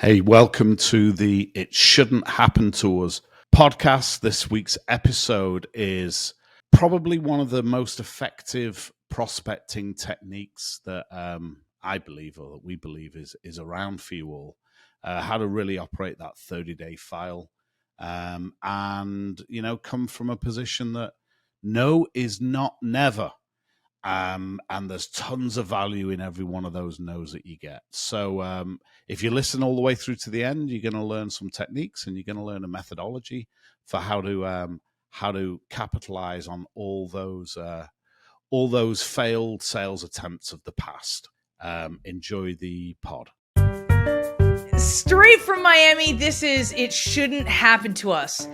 Hey, welcome to the It Shouldn't Happen to Us podcast. This week's episode is probably one of the most effective prospecting techniques that I believe, or that we believe is around for you all. How to really operate that 30-day file and, come from a position that no is not never. And there's tons of value in every one of those no's that you get. So if you listen all the way through to the end, you're going to learn some techniques and you're going to learn a methodology for how to capitalize on all those failed sales attempts of the past. Enjoy the pod. Straight from Miami, this is It Shouldn't Happen to Us.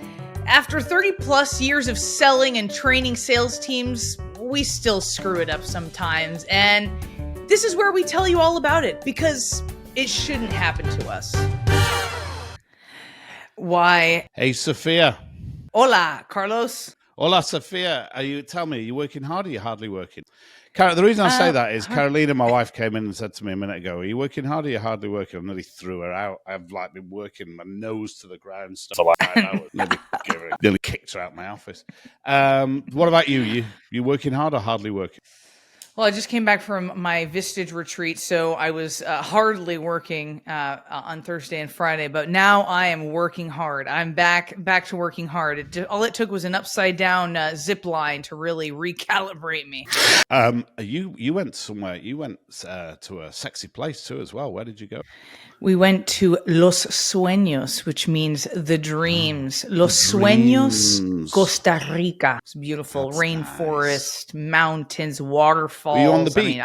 After 30 plus years of selling and training sales teams, we still screw it up sometimes, and this is where we tell you all about it, because it shouldn't happen to us. Why? Hey, Sofia. Hola, Carlos. Hola, Sofia. Are you working hard or are you hardly working? The reason I say that is Carolina, my wife, came in and said to me a minute ago, are you working hard or are you hardly working? I nearly threw her out. I've been working my nose to the ground stuff for like 9 hours. Nearly kicked her out of my office. What about you? You working hard or hardly working? Well, I just came back from my Vistage retreat, so I was hardly working on Thursday and Friday, but now I am working hard. I'm back to working hard. All it took was an upside down zip line to really recalibrate me. You went somewhere. You went to a sexy place too as well. Where did you go? We went to Los Sueños, which means the dreams. Los Sueños, Costa Rica. It's beautiful. That's rainforest, nice. Mountains, waterfalls. Were you on the beach?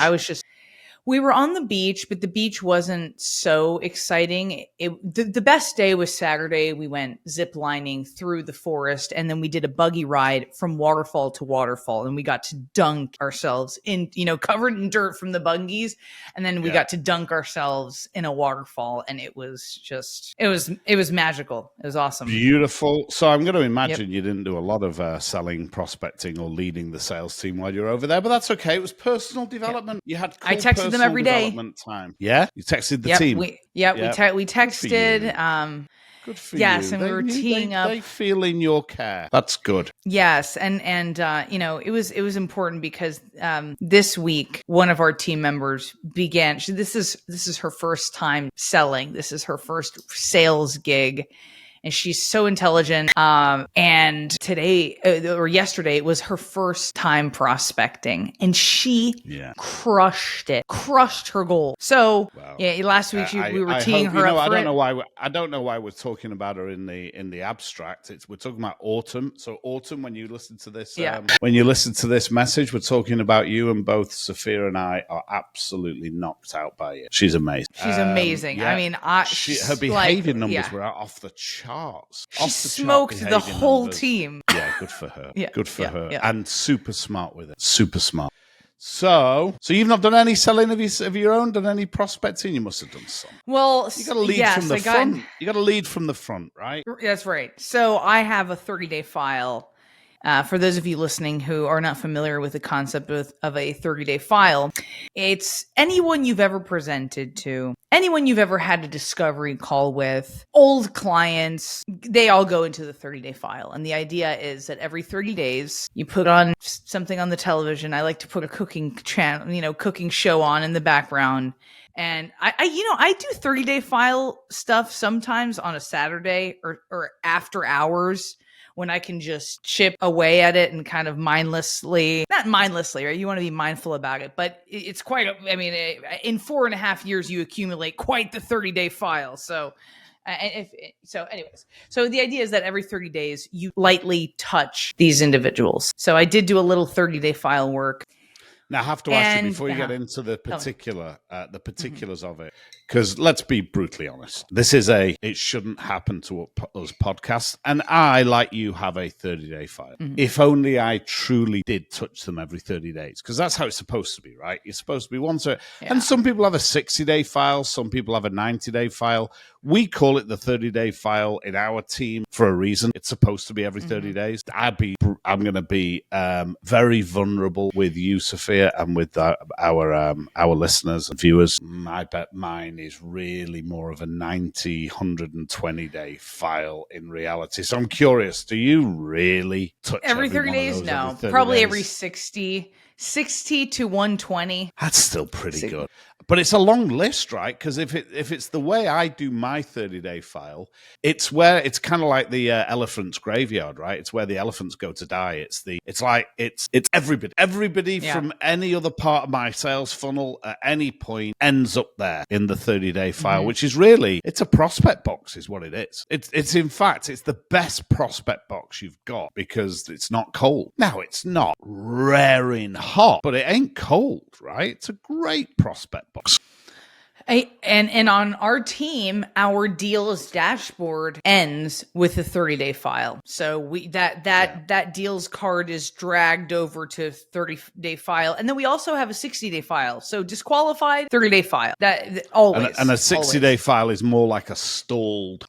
We were on the beach, but the beach wasn't so exciting. The best day was Saturday. We went zip lining through the forest, and then we did a buggy ride from waterfall to waterfall, and we got to dunk ourselves in, covered in dirt from the buggies, and then we got to dunk ourselves in a waterfall, and it was magical. It was awesome. Beautiful. So I'm going to imagine you didn't do a lot of selling, prospecting, or leading the sales team while you're over there, but that's okay. It was personal development. You had cool I texted them every day. Time. Yeah, you texted the team. We texted. Good for yes, you. And we were teeing up. They feel in your care. That's good. Yes, and it was important because this week one of our team members began. This is her first time selling. This is her first sales gig. And she's so intelligent. And today or yesterday, it was her first time prospecting, and she crushed her goal. So last week we were teeing her up. I don't know why we're talking about her in the abstract. We're talking about Autumn. So Autumn, when you listen to this, when you listen to this message, we're talking about you, and both Sophia and I are absolutely knocked out by you. She's amazing. She's amazing. I mean, her behavior numbers were out off the charts. She smoked the whole team. Yeah, good for her. Good for her. Yeah. And super smart with it. Super smart. So you've not done any selling of your own, done any prospecting? You must have done some. Well, you got to lead from the front. You got to lead from the front, right? That's right. So I have a 30-day file. For those of you listening who are not familiar with the concept of a 30-day file, it's anyone you've ever presented to, anyone you've ever had a discovery call with, old clients, they all go into the 30-day file. And the idea is that every 30 days, you put on something on the television. I like to put a cooking channel, cooking show on in the background. And I do 30-day file stuff sometimes on a Saturday or after hours, when I can just chip away at it and kind of not mindlessly, right? You want to be mindful about it, but it's quite, in 4.5 years, you accumulate quite the 30-day file. So the idea is that every 30 days, you lightly touch these individuals. So I did do a little 30-day file work. Now, I have to ask you before you get into the particulars of it, because let's be brutally honest. This is It Shouldn't Happen to Us podcast, and I, like you, have a 30-day file. Mm-hmm. If only I truly did touch them every 30 days, because that's how it's supposed to be, right? You're supposed to be once and some people have a 60-day file, some people have a 90-day file. We call it the 30-day file in our team for a reason. It's supposed to be every 30 days. I'm going to be very vulnerable with you, Sophia. Sophia, and with our listeners and viewers. I bet mine is really more of a 90, 120 day file in reality. So I'm curious, do you really touch every 30 one of days? those No, every 30 probably days? every 60 to 120. That's still pretty good. But it's a long list, right? Because if it's the way I do my 30-day file, it's kind of like the elephant's graveyard, right? It's where the elephants go to die. It's everybody from any other part of my sales funnel at any point ends up there in the 30-day file, which is really, it's a prospect box is what it is. It's in fact, it's the best prospect box you've got because it's not cold. Now, it's not raring hot, but it ain't cold, right? It's a great prospect box. And on our team, our deals dashboard ends with a 30-day file. So that deals card is dragged over to 30-day file, and then we also have a 60-day file. So disqualified 30-day file. That always and a 60-day file is more like a stalled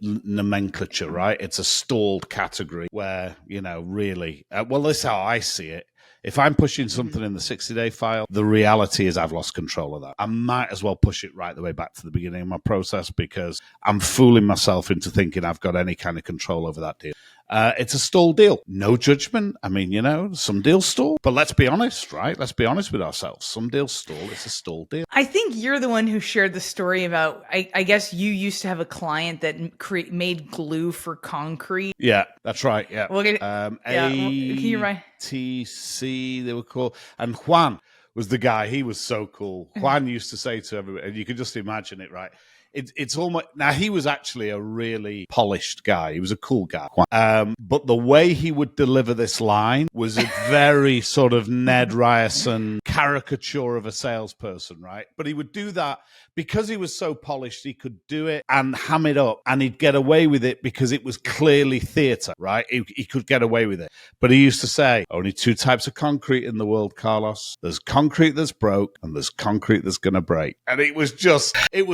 nomenclature, right? It's a stalled category where really. Well, this is how I see it. If I'm pushing something in the 60-day file, the reality is I've lost control of that. I might as well push it right the way back to the beginning of my process because I'm fooling myself into thinking I've got any kind of control over that deal. It's a stall deal. No judgment. I mean, some deals stall. But let's be honest, right? Let's be honest with ourselves. Some deals stall. It's a stall deal. I think you're the one who shared the story about, I guess you used to have a client that made glue for concrete. Yeah, that's right. Yeah. ATC, they were called. And Juan was the guy. He was so cool. Juan used to say to everybody, and you could just imagine it, right? It's almost, now he was actually a really polished guy. He was a cool guy. But the way he would deliver this line was a very sort of Ned Ryerson caricature of a salesperson, right? But he would do that because he was so polished, he could do it and ham it up, and he'd get away with it because it was clearly theater, right? He could get away with it. But he used to say, only two types of concrete in the world, Carlos. There's concrete that's broke and there's concrete that's going to break. And it was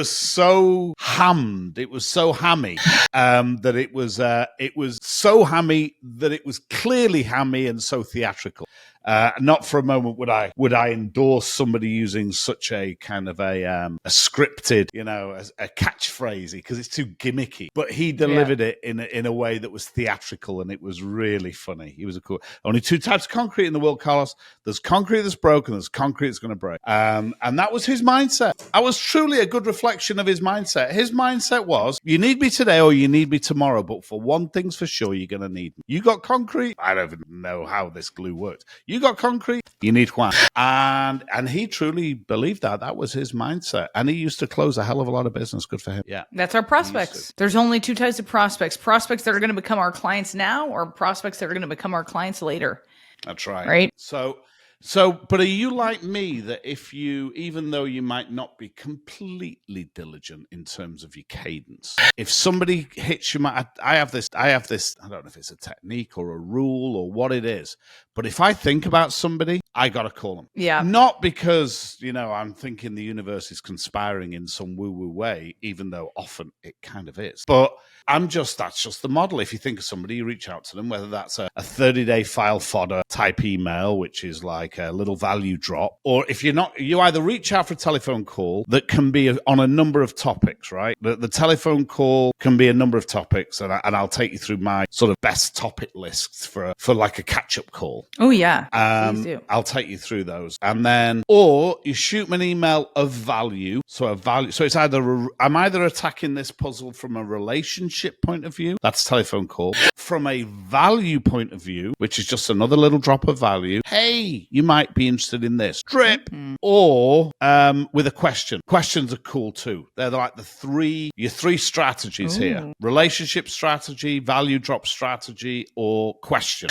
so hammed. It was so hammy that it was so hammy that it was clearly hammy and so theatrical. Not for a moment would I endorse somebody using such a kind of a scripted, a catchphrase, because it's too gimmicky. But he delivered it in a way that was theatrical, and it was really funny. He was a cool. Only two types of concrete in the world, Carlos. There's concrete that's broken. There's concrete that's going to break. And that was his mindset. That was truly a good reflection of his mindset. His mindset was, you need me today or you need me tomorrow, but for one thing's for sure, you're going to need me. You got concrete? I don't even know how this glue works. You got concrete? You need Juan. And he truly believed that. That was his mindset. And he used to close a hell of a lot of business. Good for him. Yeah. That's our prospects. There's only two types of prospects. Prospects that are going to become our clients now, or prospects that are going to become our clients later. That's right. Right? So, but are you like me that even though you might not be completely diligent in terms of your cadence, if somebody hits you, I have this, I don't know if it's a technique or a rule or what it is, but if I think about somebody, I got to call them. Yeah. Not because, I'm thinking the universe is conspiring in some woo-woo way, even though often it kind of is. But that's just the model. If you think of somebody, you reach out to them, whether that's a 30-day file fodder type email, which is like a little value drop, or if you're not, you either reach out for a telephone call that can be on a number of topics, right? The telephone call can be a number of topics, and I'll take you through my sort of best topic lists for like a catch-up call. Oh, yeah. Please do. I'll take you through those. And then, or you shoot me an email of value. So it's I'm either attacking this puzzle from a relationship point of view, that's telephone call, from a value point of view, which is just another little drop of value. Hey, you might be interested in this. Drip. Or with a question. Questions are cool too. They're like your three strategies here. Relationship strategy, value drop strategy, or question.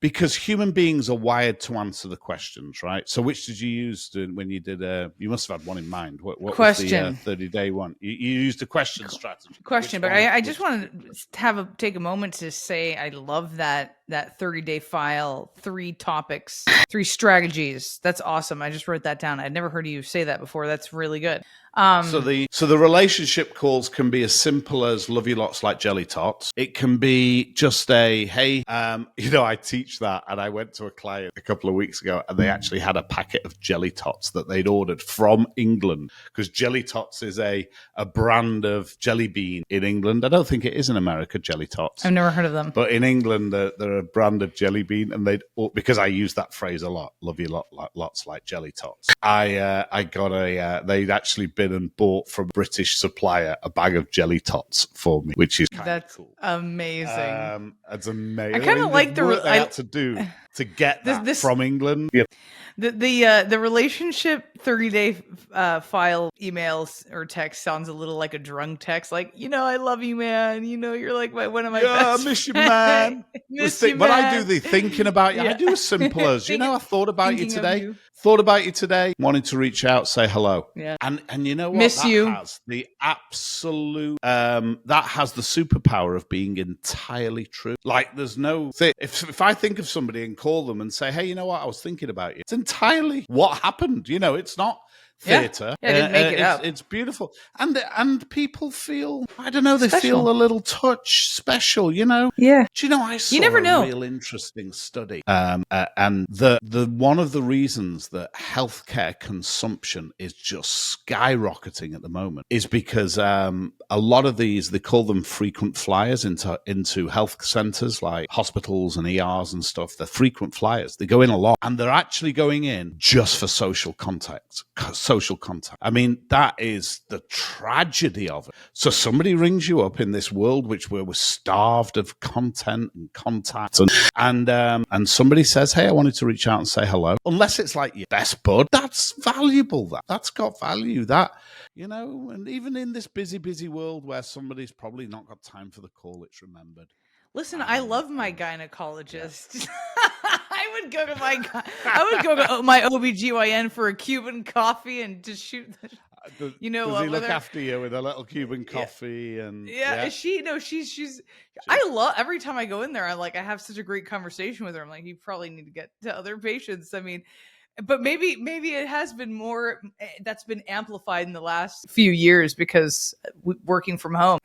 Because human beings are wired to answer the questions, right? So which did you use when you did you must have had one in mind. What question. Was the 30-day one? You used a question strategy. Question, but I just want to take a moment to say I love that 30-day file, 3 topics, 3 strategies. That's awesome. I just wrote that down. I'd never heard you say that before. That's really good. So the relationship calls can be as simple as love you lots like jelly tots. It can be just a hey, I teach that, and I went to a client a couple of weeks ago, and they actually had a packet of jelly tots that they'd ordered from England, because jelly tots is a brand of jelly bean in England. I don't think it is in America, jelly tots. I've never heard of them, but in England they're a brand of jelly bean, and because I use that phrase a lot, love you lots like jelly tots. I got they'd actually been and bought from a British supplier a bag of jelly tots for me, which is kind of cool. Amazing. That's amazing. I kind of like the work they had to do to get that from England. Yeah. The relationship 30-day file emails or text sounds a little like a drunk text, like, I love you, man. You're like one of my best I miss you, man. But I do the thinking about you. Yeah. I do as simple as, I thought about you today. Thought about you today. Wanted to reach out, say hello. Yeah. And you know what? Miss you. Has the absolute, that has the superpower of being entirely true. Like, there's no thing. If I think of somebody and call them and say, hey, you know what? I was thinking about you. It's entirely what happened. It's not theatre. Yeah, I didn't make it up. It's beautiful. And people feel, I don't know, they special. feel a little touch special, Yeah. Do you know, I saw a real interesting study. And the one of the reasons that healthcare consumption is just skyrocketing at the moment is because a lot of these, they call them frequent flyers into health centers like hospitals and ERs and stuff. They're frequent flyers. They go in a lot, and they're actually going in just for social contact. I mean, that is the tragedy of it. So somebody rings you up in this world where we're starved of content and contact, and somebody says, hey, I wanted to reach out and say hello. Unless it's like your best bud, that's valuable. That's got value. And even in this busy world where somebody's probably not got time for the call, it's remembered. Listen, I love my gynecologist. I would go to my OBGYN for a Cuban coffee and just shoot does he look after you with a little Cuban coffee? And she's I love every time I go in there. I have such a great conversation with her. I'm like, you probably need to get to other patients. I mean, but maybe it has been more, that's been amplified in the last few years because working from home.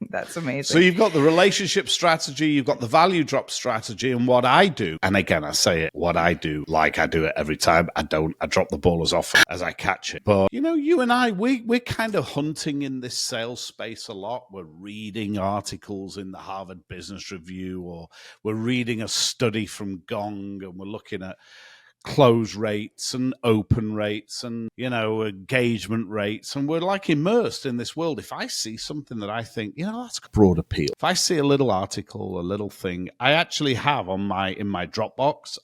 That's amazing. So you've got the relationship strategy, you've got the value drop strategy, and what I do, and again, I say it, what I do, like I do it every time. I drop the ball as often as I catch it. But, you and I, we're kind of hunting in this sales space a lot. We're reading articles in the Harvard Business Review, or we're reading a study from Gong, and we're looking at close rates and open rates and, engagement rates. And we're like immersed in this world. If I see something that I think, that's broad appeal. If I see a little article, a little thing, I actually have in my Dropbox,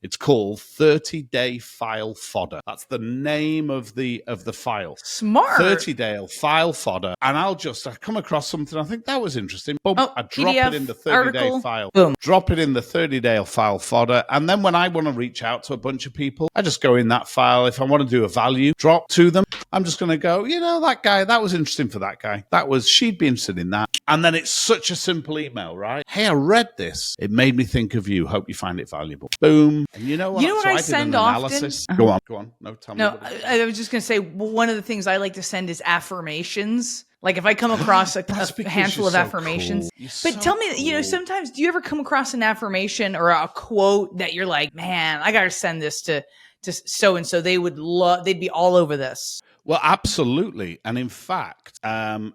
it's called 30-day file fodder. That's the name of the file. Smart. 30-day file fodder. And I come across something, I think that was interesting. Boom, I drop PDF it in the 30-day file. Boom. Drop it in the 30-day file fodder. And then when I want to reach out to a bunch of people, I just go in that file. If I want to do a value drop to them, I'm just going to go, that guy, that was interesting for that guy. She'd be interested in that. And then it's such a simple email, right? Hey, I read this. It made me think of you. Hope you find it valuable. Boom. And you know what? So I send analysis. Often? Go on. No, tell me. No, I was just going to say, one of the things I like to send is affirmations. Like if I come across a handful of affirmations, cool. But tell me, sometimes do you ever come across an affirmation or a quote that you're like, man, I got to send this to so-and-so. They'd be all over this. Well, absolutely. And in fact,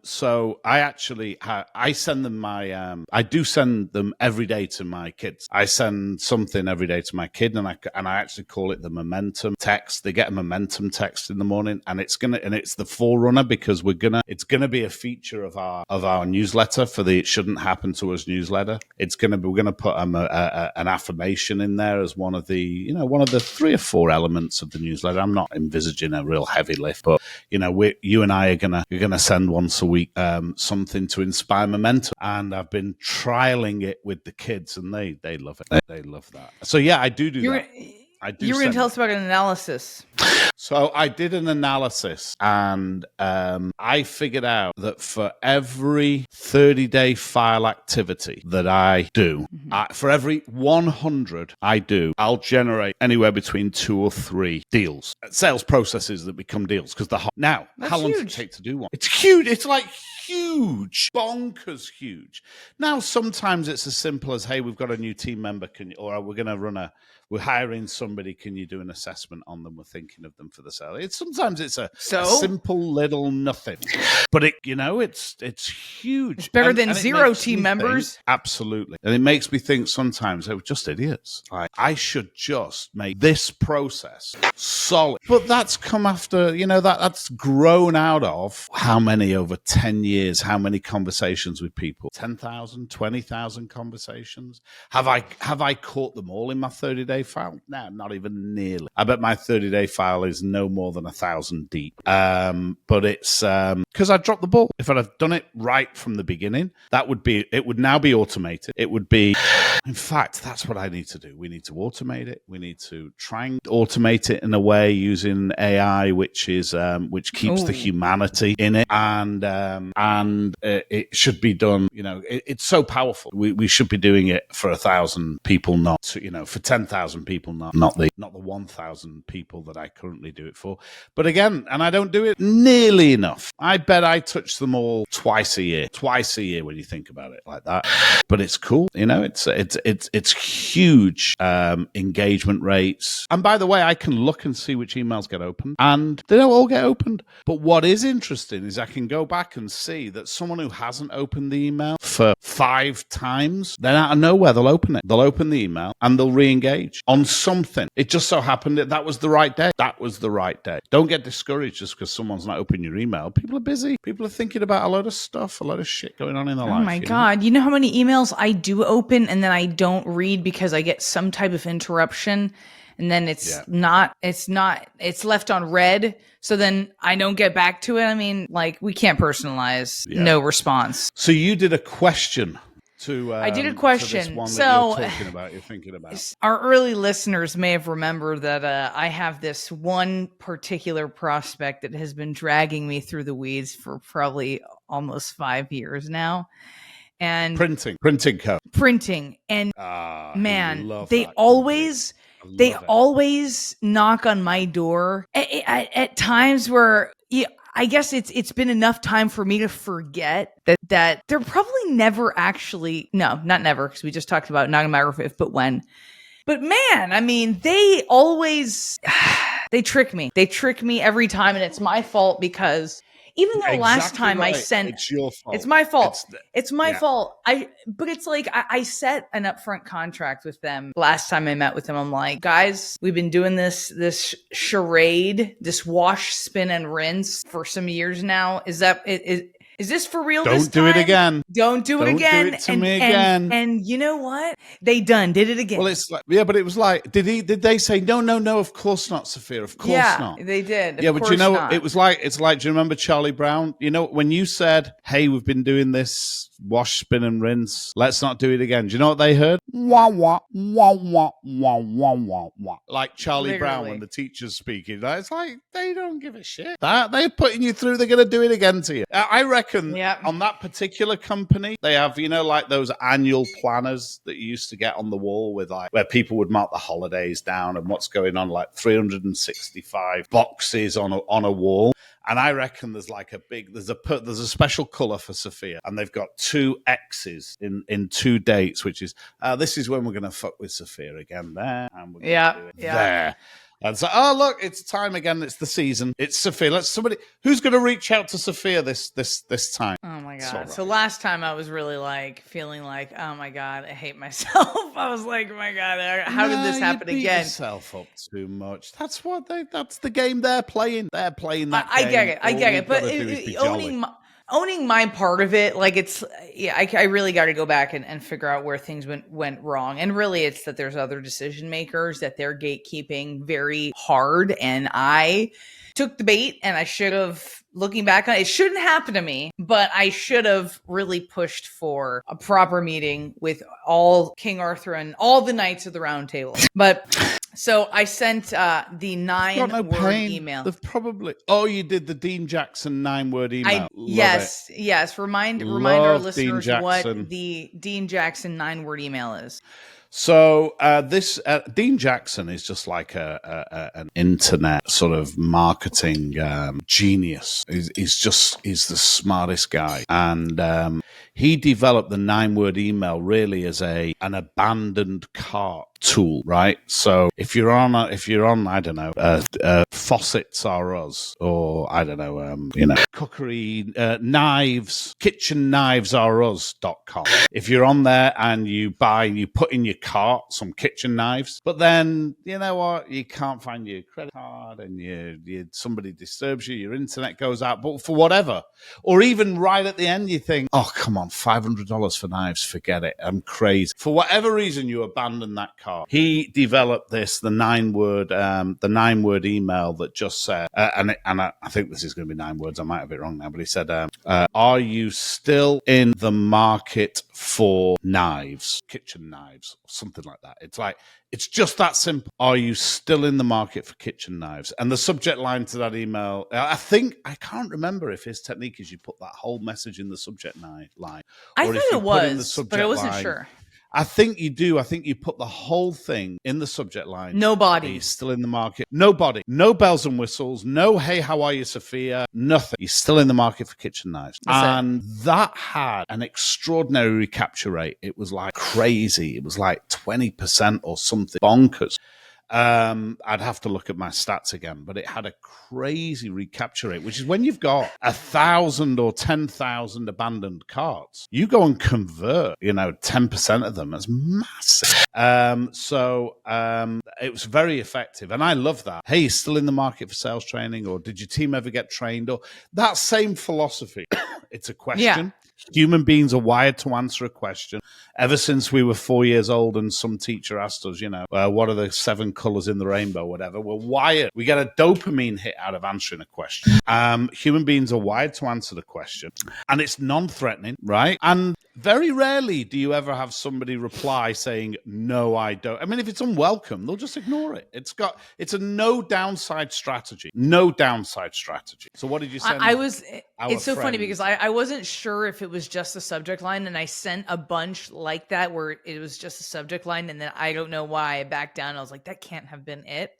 so I actually, I send them I do send them every day to my kids. I send something every day to my kid, and I actually call it the momentum text. They get a momentum text in the morning, and it's the forerunner because it's gonna be a feature of our newsletter for the It Shouldn't Happen to Us newsletter. We're gonna put an affirmation in there as one of the 3 or 4 elements of the newsletter. I'm not envisaging a real heavy lift, but you and I are gonna send once a week something to inspire momentum, and I've been trialing it with the kids, and they love it. They love that. So yeah, I do that. I do. You were going to tell us about an analysis. So I did an analysis, and I figured out that for every 30-day file activity that I do, for every 100 I do, I'll generate anywhere between 2 or 3 deals, sales processes that become deals. Because now, how long does it take to do one? It's huge. It's like huge, bonkers huge. Now, sometimes it's as simple as, hey, we've got a new team member, or we're going to we're hiring somebody, can you do an assessment on them? We're thinking of them for the sale. Sometimes it's a simple little nothing, but it's huge. It's better than 0 team members. Absolutely. And it makes me think sometimes they were just idiots. Like, I should just make this process solid. But that's come after, that's grown out of how many over 10 years, how many conversations with people? 10,000, 20,000 conversations. Have I caught them all in my 30-day file? No, not even nearly. I bet my 30-day file is no more than 1,000 deep. But it's because I dropped the ball. If I'd have done it right from the beginning, it would now be automated. It would be, in fact, that's what I need to do. We need to automate it. We need to try and automate it in a way using AI, which keeps the humanity in it, and it should be done. It's so powerful. We should be doing it for 1,000 people, not for 10,000 people, not the 1,000 people that I currently do it for. But again, and I don't do it nearly enough. I bet I touch them all twice a year when you think about it like that. But it's cool, it's huge engagement rates. And by the way, I can look and see which emails get opened, and they don't all get opened. But what is interesting is I can go back and see that someone who hasn't opened the email for 5 times, then out of nowhere they'll open it. They'll open the email and they'll re-engage on something. It just so happened that was the right day. That was the right day. Don't get discouraged just because someone's not opening your email. People are busy. People are thinking about a lot of stuff, a lot of shit going on in their life. Oh my God. You know how many emails I do open and then I don't read because I get some type of interruption, and then it's left on red. So then I don't get back to it. I mean, we can't personalize no response. So you did a question. I did a question. You're thinking about. Our early listeners may have remembered that I have this one particular prospect that has been dragging me through the weeds for probably almost 5 years now. And printing code. And man, they always knock on my door at times where I guess it's been enough time for me to forget that they're probably never actually, no, not never, because we just talked about not a matter of if, but when. But man, I mean, they always, they trick me. They trick me every time, and it's my fault because even though last time I sent, it's your fault. It's my fault. It's my fault. But it's like I set an upfront contract with them. Last time I met with them, I'm like, guys, we've been doing this charade, this wash, spin, and rinse for some years now. Is this for real? Don't do it again. Don't do it again. Do it to me again. And you know what? They did it again. Well, it's like, but it was like, did they say no? Of course not, Sophia. Of course not. Yeah, they did. But it was like, it's like, do you remember Charlie Brown? When you said, hey, we've been doing this wash, spin, and rinse, let's not do it again. Do you know what they heard? Wah, wah, wah, wah, wah, wah, wah, wah. Like Charlie Brown when the teacher's speaking. It's like, they don't give a shit. They're putting you through, they're going to do it again to you. I reckon on that particular company, they have, like those annual planners that you used to get on the wall with where people would mark the holidays down and what's going on, like 365 boxes on a wall. And I reckon there's there's a special color for Sophia, and they've got 2 X's in 2 dates, which is this is when we're going to fuck with Sophia again there, and we're going to do it there. And so, look, it's time again. It's the season. It's Sophia. Who's going to reach out to Sophia this time? Oh my God. Right. So last time I was really feeling like, oh my God, I hate myself. I was like, oh my God, how did this happen you beat again? Yourself up too much. That's the game they're playing. They're playing that game. I get it. But owning my part of it, I really got to go back and figure out where things went wrong. And really it's that there's other decision makers that they're gatekeeping very hard. And I took the bait, and I should have, looking back on it, it shouldn't happen to me, but I should have really pushed for a proper meeting with all King Arthur and all the Knights of the Round Table. But So I sent the Got no 9-word pain. email. They've probably. Oh, you did the Dean Jackson 9-word email. Love it. Yes. Remind our Love Dean listeners what Jackson. the Dean Jackson 9-word email is. So this Dean Jackson is just like an internet sort of marketing genius. He's the smartest guy, and he developed the 9-word email really as an abandoned cart tool, right? So if you're on I don't know, faucets are us, or I don't know, cookery knives, kitchen knives are us.com. If you're on there and you put in your cart some kitchen knives, but then you know what, you can't find your credit card, and you somebody disturbs you, your internet goes out, but for whatever, or even right at the end you think, oh come on, $500 for knives, forget it, I'm crazy. For whatever reason, you abandon that cart. He developed the 9-word email that just said, and I think this is going to be 9 words. I might have it wrong now, but he said, "Are you still in the market for knives, kitchen knives, something like that?" It's just that simple. Are you still in the market for kitchen knives? And the subject line to that email, I can't remember if his technique is you put that whole message in the subject line, I or thought if you it put in the was, subject but I wasn't line. sure. I think you do. I think you put the whole thing in the subject line. No body. He's still in the market. Nobody. No bells and whistles. No, hey, how are you, Sophia? Nothing. He's still in the market for kitchen knives. And that had an extraordinary recapture rate. It was like crazy. It was like 20% or something bonkers. I'd have to look at my stats again, but it had a crazy recapture rate, which is when you've got 1,000 or 10,000 abandoned carts, you go and convert, 10% of them. That's massive. So it was very effective. And I love that. Hey, you're still in the market for sales training, or did your team ever get trained? Or that same philosophy. It's a question. Yeah. Human beings are wired to answer a question. Ever since we were 4 years old and some teacher asked us, what are the 7 colors in the rainbow, whatever, we're wired. We get a dopamine hit out of answering a question. Human beings are wired to answer the question, and it's non-threatening, right? And very rarely do you ever have somebody reply saying, no, I don't. I mean, if it's unwelcome, they'll just ignore it. It's a no downside strategy. No downside strategy. So what did you send? It's so funny because I wasn't sure if it was just the subject line, and I sent a bunch like that where it was just the subject line, and then I don't know why I backed down. I was like, that can't have been it.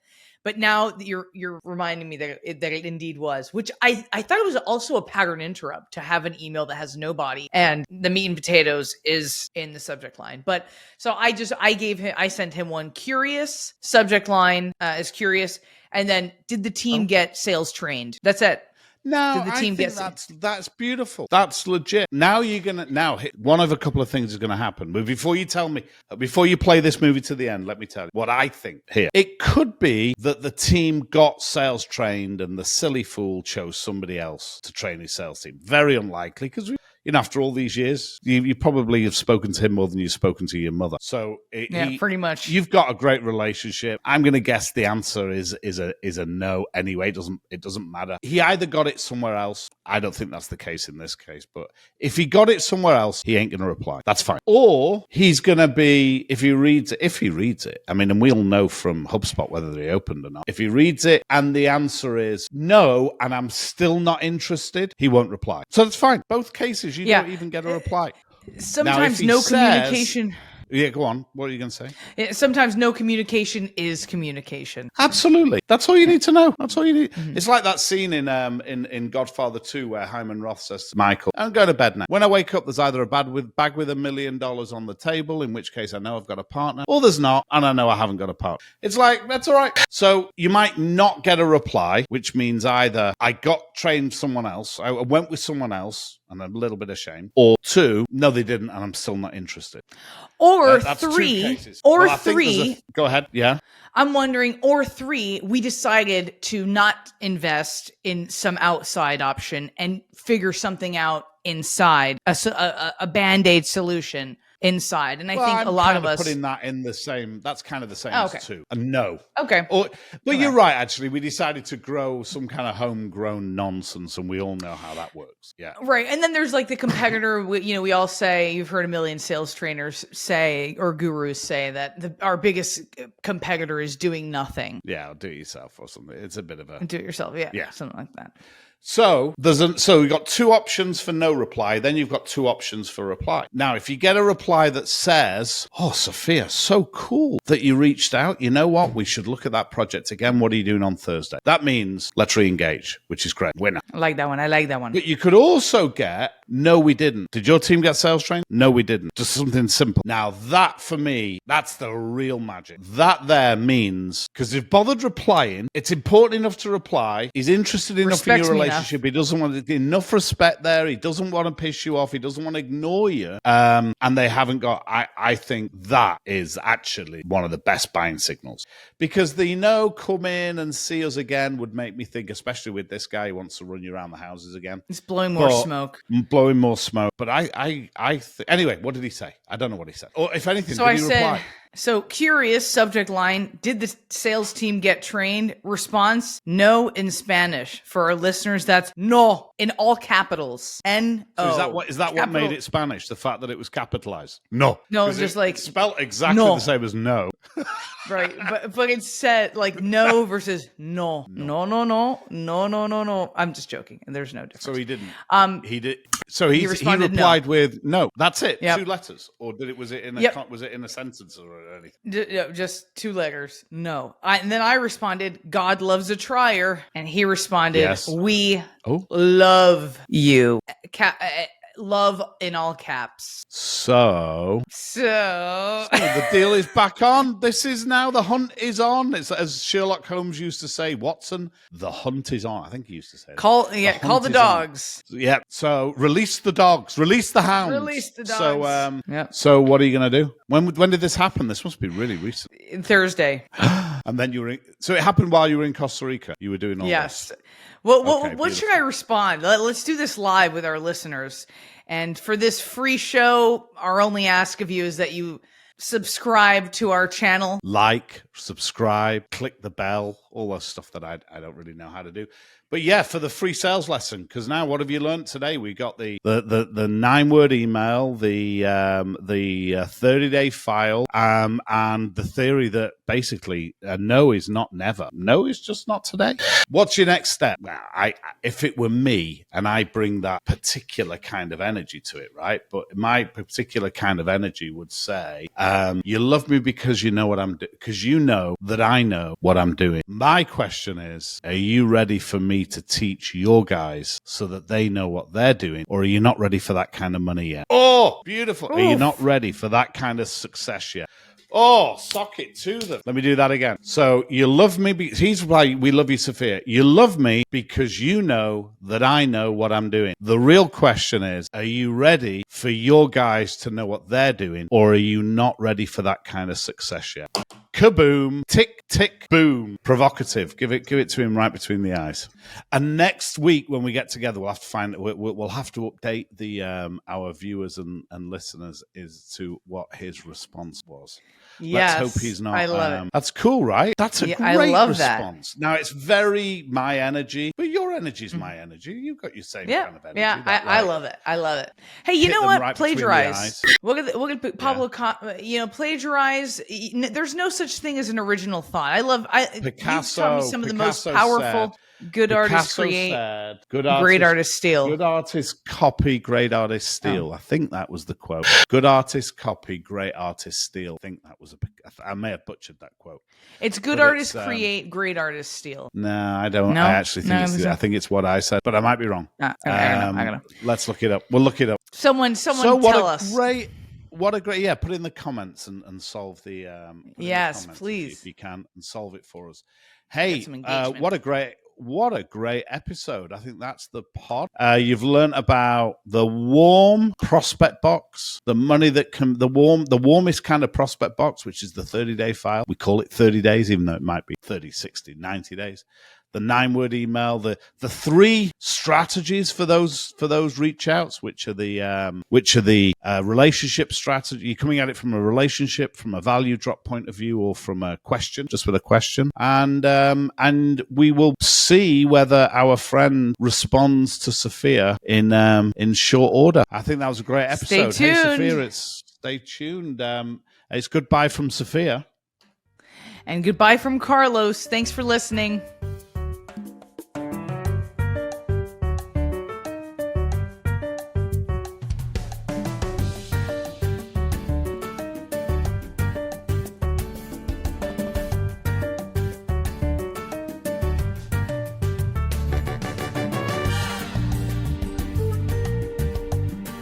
But now you're reminding me that it indeed was, which I thought it was also a pattern interrupt to have an email that has no body and the meat and potatoes is in the subject line. But so I sent him one curious, subject line is curious, and then did the team get sales trained? That's it. No, I think that's beautiful. That's legit. Now one of a couple of things is going to happen. But before you play this movie to the end, let me tell you what I think here. It could be that the team got sales trained and the silly fool chose somebody else to train his sales team. Very unlikely, because after all these years, you probably have spoken to him more than you've spoken to your mother. So pretty much. You've got a great relationship. I'm going to guess the answer is a no anyway. It doesn't matter. He either got it somewhere else. I don't think that's the case in this case, but if he got it somewhere else, he ain't going to reply. That's fine. Or he's going to be, if he reads it, I mean, and we'll know from HubSpot whether they opened or not. If he reads it and the answer is no, and I'm still not interested, he won't reply. So that's fine. Both cases, you don't even get a reply. Sometimes communication. Yeah, go on. What are you going to say? Sometimes no communication is communication. Absolutely. That's all you need to know. That's all you need. Mm-hmm. It's like that scene in Godfather 2 where Hyman Roth says to Michael, I'm going to bed now. When I wake up, there's either a bag with $1 million on the table, in which case I know I've got a partner, or there's not, and I know I haven't got a partner. It's like, that's all right. So you might not get a reply, which means either I got trained someone else, I went with someone else, and I'm a little bit ashamed. Or 2, no, they didn't, and I'm still not interested. Or 3, go ahead. Yeah. I'm wondering, or 3, we decided to not invest in some outside option and figure something out inside, a Band-Aid solution inside. And I Well, think I'm a lot kind of us putting that in the same. That's kind of the same okay. as two. And no. Okay. But Okay. you're right. Actually, we decided to grow some kind of homegrown nonsense, and we all know how that works. Yeah. Right. And then there's like the competitor. We all say, you've heard a million sales trainers say, or gurus say, that our biggest competitor is doing nothing. Yeah, do it yourself or something. It's a bit of a Do it yourself. Yeah. Something like that. So we've got two options for no reply. Then you've got two options for reply. Now, if you get a reply that says, "Oh, Sophia, so cool that you reached out. You know what? We should look at that project again. What are you doing on Thursday?" That means let's re-engage, which is great. Winner. I like that one. But you could also get, "No, we didn't. Did your team get sales trained? No, we didn't." Just something simple. Now, that for me, that's the real magic. That there means, because they've bothered replying, it's important enough to reply. He's interested enough in your relationship. He doesn't want enough respect there. He doesn't want to piss you off. He doesn't want to ignore you. And they haven't got, I think that is actually one of the best buying signals, because the come in and see us again would make me think, especially with this guy who wants to run you around the houses again. He's blowing more smoke. Blowing more smoke. But anyway, what did he say? I don't know what he said. Or if anything, did he reply? So curious, subject line, did the sales team get trained? Response, no in Spanish. For our listeners, that's no in all capitals. N-O. So is that what made it Spanish? The fact that it was capitalized? No. No, it's just like spelled exactly the same as no. Right. But it's said like no versus no. No. I'm just joking. And there's no difference. So he didn't. He did. So he replied with no. That's it. Yep. 2 letters, or was it in a sentence or anything? Just 2 letters. No. And then I responded, God loves a trier, and he responded, yes. We love you. Love in all caps. So the deal is back on. This is now, the hunt is on. It's as Sherlock Holmes used to say, Watson, the hunt is on. I think he used to say that. Call the dogs. On. Yeah. So release the dogs. Release the hounds. Release the dogs. So what are you going to do? When did this happen? This must be really recent. Thursday. And then so it happened while you were in Costa Rica. You were doing all this. Well, what should I respond? Let's do this live with our listeners. And for this free show, our only ask of you is that you subscribe to our channel. Like, subscribe, click the bell, all that stuff that I don't really know how to do. But yeah, for the free sales lesson, because now what have you learned today? We got the 9-word email, the 30-day file, and the theory that basically no is not never. No is just not today. What's your next step? If it were me and I bring that particular kind of energy to it, right? But my particular kind of energy would say, you love me because you know what I'm doing, because you know that I know what I'm doing. My question is, are you ready for me to teach your guys so that they know what they're doing, or are you not ready for that kind of money yet? Oh, beautiful. Oof. Are you not ready for that kind of success yet? Oh, sock it to them. Let me do that again. So you love me. Here's why we love you, Sophia. You love me because you know that I know what I'm doing. The real question is, are you ready for your guys to know what they're doing, or are you not ready for that kind of success yet? Kaboom. Tick, tick, boom. Provocative. Give it to him right between the eyes. And next week when we get together, we'll have to we'll have to update the our viewers and listeners as to what his response was. Yes, let's hope he's not. I love it. That's cool, right? That's a great I love response. Now it's very my energy, but your energy is my energy. You've got your same kind of energy. Yeah, I love it. I love it. Hey, you know what? Right, plagiarize. We're gonna put Pablo. Plagiarize. There's no such thing as an original thought. Picasso. You've taught me some of the most powerful. Good artists create, great artists steal. Good artists copy, great artists steal. I think that was the quote. Good artists copy, great artists steal. I think that was I may have butchered that quote. It's good artists create, great artists steal. No, I don't. No? I actually think I think it's what I said, but I might be wrong. I don't know. Let's look it up. We'll look it up. Someone tell us. What a great, put in the comments and solve the yes, please, if you can, and solve it for us. Hey, what a great episode. I think that's the pod. You've learned about the warm prospect box, the money that can, the warmest kind of prospect box, which is the 30-day file. We call it 30 days, even though it might be 30, 60, 90 days. the 9-word email, the 3 strategies for those reach outs, which are the relationship strategy. You're coming at it from a relationship, from a value drop point of view, or from a question, just with a question, and we will see whether our friend responds to Sophia in short order. I think that was a great episode. Stay tuned. Hey Sophia, stay tuned. It's goodbye from Sophia. And goodbye from Carlos. Thanks for listening.